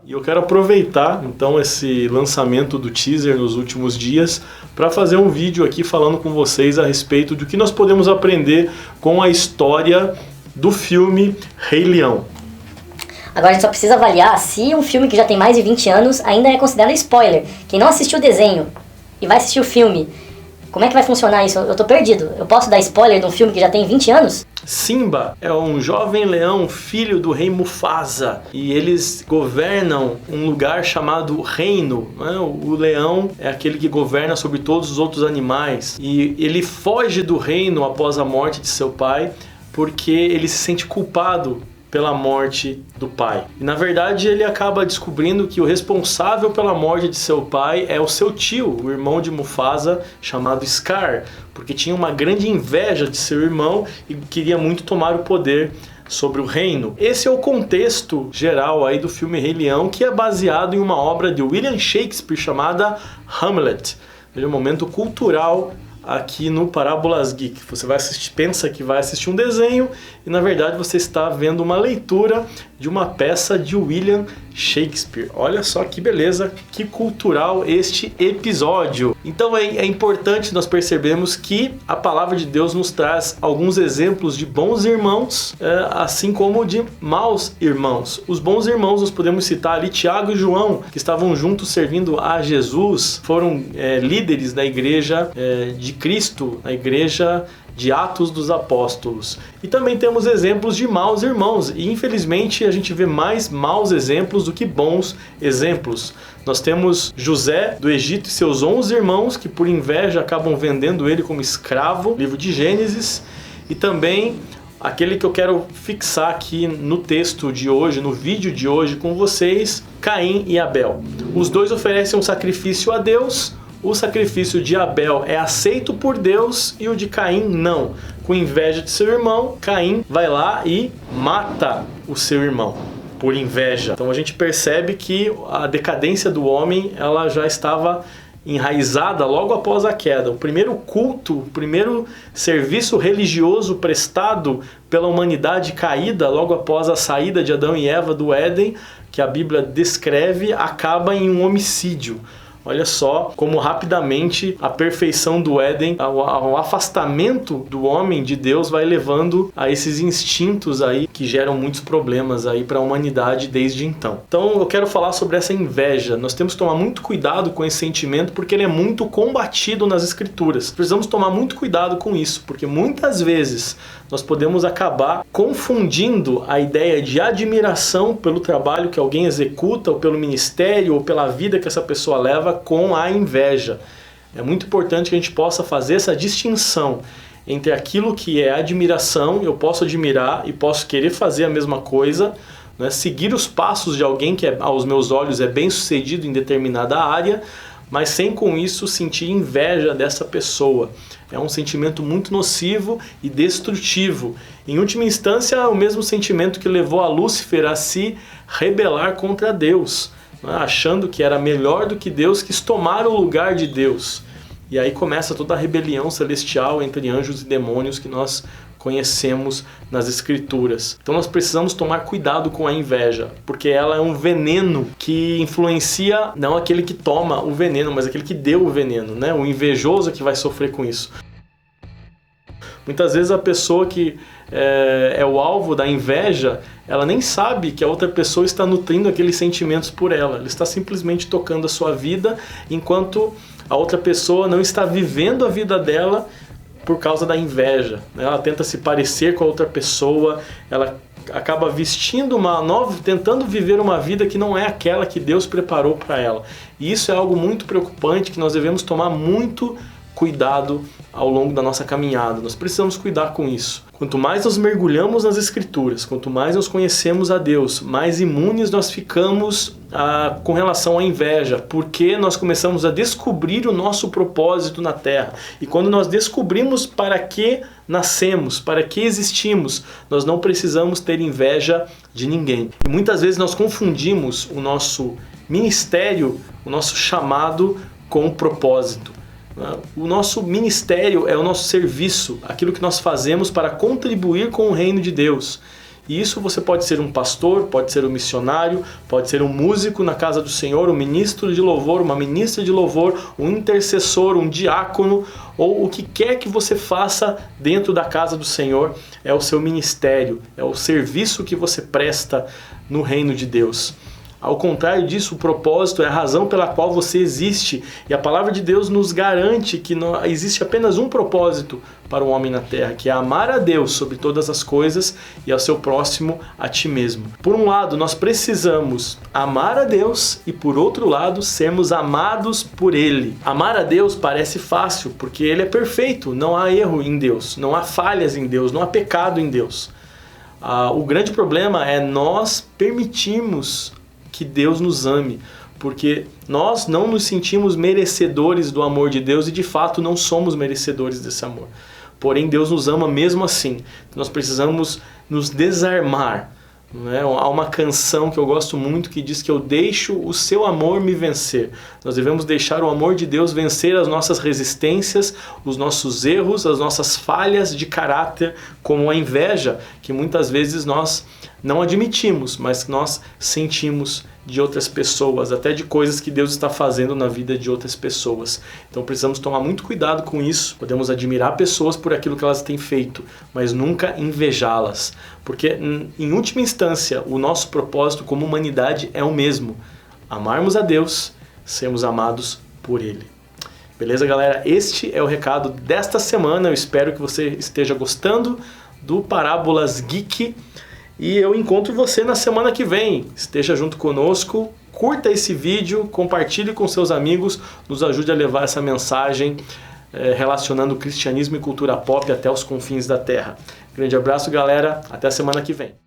E eu quero aproveitar então esse lançamento do teaser nos últimos dias para fazer um vídeo aqui falando com vocês a respeito do que nós podemos aprender com a história do filme Rei Leão. Agora a gente só precisa avaliar se um filme que já tem mais de 20 anos ainda é considerado spoiler. Quem não assistiu o desenho e vai assistir o filme, como é que vai funcionar isso? Eu tô perdido. Eu posso dar spoiler de um filme que já tem 20 anos? Simba é um jovem leão, filho do rei Mufasa, e eles governam um lugar chamado Reino, né? O leão é aquele que governa sobre todos os outros animais, e ele foge do reino após a morte de seu pai, porque ele se sente culpado pela morte do pai. E na verdade ele acaba descobrindo que o responsável pela morte de seu pai é o seu tio, o irmão de Mufasa, chamado Scar, porque tinha uma grande inveja de seu irmão e queria muito tomar o poder sobre o reino. Esse é o contexto geral aí do filme Rei Leão, que é baseado em uma obra de William Shakespeare chamada Hamlet. É um momento cultural aqui no Parábolas Geek. Você vai assistir, pensa que vai assistir um desenho e na verdade você está vendo uma leitura de uma peça de William Shakespeare. Olha só que beleza, que cultural este episódio. Então é importante nós percebermos que a palavra de Deus nos traz alguns exemplos de bons irmãos, assim como de maus irmãos. Os bons irmãos nós podemos citar ali Tiago e João, que estavam juntos servindo a Jesus, foram líderes da igreja de Cristo, a igreja de Atos dos Apóstolos. E também temos exemplos de maus irmãos, e infelizmente a gente vê mais maus exemplos do que bons exemplos. Nós temos José do Egito e seus 11 irmãos, que por inveja acabam vendendo ele como escravo, livro de Gênesis, e também aquele que eu quero fixar aqui no texto de hoje, no vídeo de hoje com vocês, Caim e Abel. Os dois oferecem um sacrifício a Deus. O sacrifício de Abel é aceito por Deus e o de Caim não. Com inveja de seu irmão, Caim vai lá e mata o seu irmão por inveja. Então a gente percebe que a decadência do homem ela já estava enraizada logo após a queda. O primeiro culto, o primeiro serviço religioso prestado pela humanidade caída logo após a saída de Adão e Eva do Éden, que a Bíblia descreve, acaba em um homicídio. Olha só como rapidamente a perfeição do Éden, o afastamento do homem de Deus vai levando a esses instintos aí que geram muitos problemas aí para a humanidade desde então. Então eu quero falar sobre essa inveja. Nós temos que tomar muito cuidado com esse sentimento porque ele é muito combatido nas Escrituras. Precisamos tomar muito cuidado com isso, porque muitas vezes nós podemos acabar confundindo a ideia de admiração pelo trabalho que alguém executa, ou pelo ministério, ou pela vida que essa pessoa leva, com a inveja. É muito importante que a gente possa fazer essa distinção entre aquilo que é admiração, eu posso admirar e posso querer fazer a mesma coisa, né? Seguir os passos de alguém que aos meus olhos é bem sucedido em determinada área, mas sem com isso sentir inveja dessa pessoa. É um sentimento muito nocivo e destrutivo. Em última instância, é o mesmo sentimento que levou a Lúcifer a se rebelar contra Deus, né? Achando que era melhor do que Deus, quis tomar o lugar de Deus. E aí começa toda a rebelião celestial entre anjos e demônios que nós conhecemos nas Escrituras. Então nós precisamos tomar cuidado com a inveja, porque ela é um veneno que influencia não aquele que toma o veneno, mas aquele que deu o veneno, né? O invejoso é que vai sofrer com isso. Muitas vezes a pessoa que é o alvo da inveja, ela nem sabe que a outra pessoa está nutrindo aqueles sentimentos por ela. Ela está simplesmente tocando a sua vida, enquanto a outra pessoa não está vivendo a vida dela por causa da inveja. Ela tenta se parecer com a outra pessoa, ela acaba vestindo tentando viver uma vida que não é aquela que Deus preparou para ela. E isso é algo muito preocupante que nós devemos tomar muito cuidado ao longo da nossa caminhada. Nós precisamos cuidar com isso. Quanto mais nós mergulhamos nas Escrituras, quanto mais nós conhecemos a Deus, mais imunes nós ficamos com relação à inveja, porque nós começamos a descobrir o nosso propósito na Terra. E quando nós descobrimos para que nascemos, para que existimos, nós não precisamos ter inveja de ninguém. E muitas vezes nós confundimos o nosso ministério, o nosso chamado com o propósito. O nosso ministério é o nosso serviço, aquilo que nós fazemos para contribuir com o reino de Deus. E isso você pode ser um pastor, pode ser um missionário, pode ser um músico na casa do Senhor, um ministro de louvor, uma ministra de louvor, um intercessor, um diácono, ou o que quer que você faça dentro da casa do Senhor, é o seu ministério, é o serviço que você presta no reino de Deus. Ao contrário disso, o propósito é a razão pela qual você existe. E a palavra de Deus nos garante que não existe apenas um propósito para o homem na terra, que é amar a Deus sobre todas as coisas e ao seu próximo a ti mesmo. Por um lado, nós precisamos amar a Deus e por outro lado, sermos amados por Ele. Amar a Deus parece fácil, porque Ele é perfeito, não há erro em Deus, não há falhas em Deus, não há pecado em Deus. O grande problema é nós permitirmos que Deus nos ame, porque nós não nos sentimos merecedores do amor de Deus e de fato não somos merecedores desse amor. Porém, Deus nos ama mesmo assim. Nós precisamos nos desarmar. Não é? Há uma canção que eu gosto muito que diz que eu deixo o seu amor me vencer. Nós devemos deixar o amor de Deus vencer as nossas resistências, os nossos erros, as nossas falhas de caráter, como a inveja, que muitas vezes nós não admitimos, mas nós sentimos de outras pessoas, até de coisas que Deus está fazendo na vida de outras pessoas. Então precisamos tomar muito cuidado com isso. Podemos admirar pessoas por aquilo que elas têm feito, mas nunca invejá-las. Porque, em última instância, o nosso propósito como humanidade é o mesmo: amarmos a Deus, sermos amados por Ele. Beleza, galera? Este é o recado desta semana. Eu espero que você esteja gostando do Parábolas Geek. E eu encontro você na semana que vem. Esteja junto conosco, curta esse vídeo, compartilhe com seus amigos, nos ajude a levar essa mensagem relacionando cristianismo e cultura pop até os confins da terra. Grande abraço, galera. Até a semana que vem.